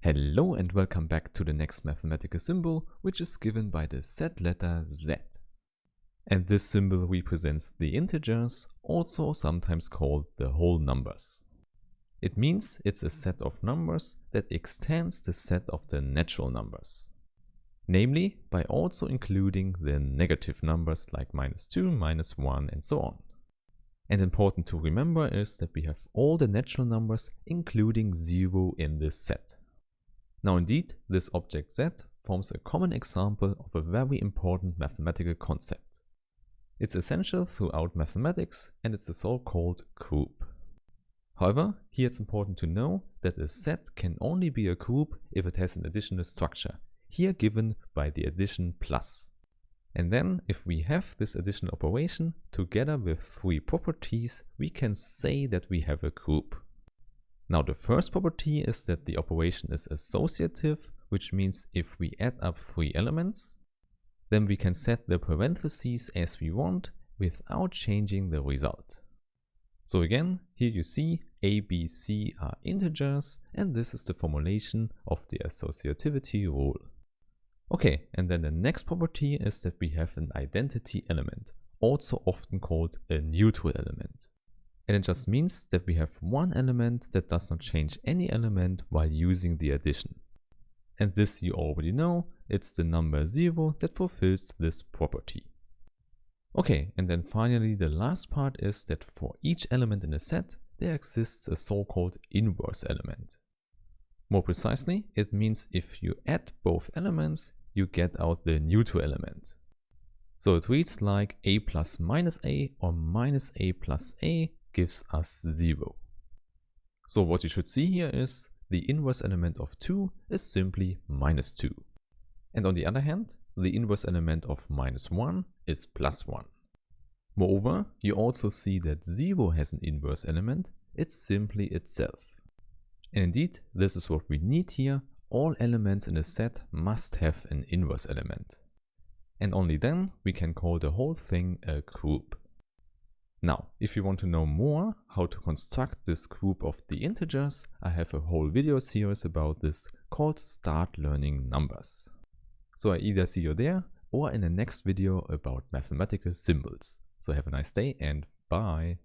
Hello and welcome back to the next mathematical symbol, which is given by the set letter Z. And this symbol represents the integers, also sometimes called the whole numbers. It means it's a set of numbers that extends the set of the natural numbers. Namely, by also including the negative numbers like -2, -1 and so on. And important to remember is that we have all the natural numbers including 0 in this set. Now indeed, this object Z forms a common example of a very important mathematical concept. It's essential throughout mathematics and it's the so-called Coupe. However, here it's important to know that a set can only be a Coupe if it has an additional structure, here given by the addition plus. And then, if we have this additional operation together with 3 properties, we can say that we have a Coupe. Now the first property is that the operation is associative, which means if we add up 3 elements, then we can set the parentheses as we want without changing the result. So again, here you see A, B, C are integers, and this is the formulation of the associativity rule. Okay, and then the next property is that we have an identity element, also often called a neutral element. And it just means that we have one element that does not change any element while using the addition. And this you already know, it's the number 0 that fulfills this property. Okay, and then finally the last part is that for each element in a set, there exists a so-called inverse element. More precisely, it means if you add both elements, you get out the neutral element. So it reads like a plus minus a or minus a plus a gives us 0. So what you should see here is the inverse element of 2 is simply -2. And on the other hand, the inverse element of -1 is +1. Moreover, you also see that 0 has an inverse element, it's simply itself. And indeed, this is what we need here. All elements in a set must have an inverse element. And only then we can call the whole thing a Coupe. Now, if you want to know more how to construct this group of the integers, I have a whole video series about this called Start Learning Numbers. So I either see you there or in the next video about mathematical symbols. So have a nice day and bye!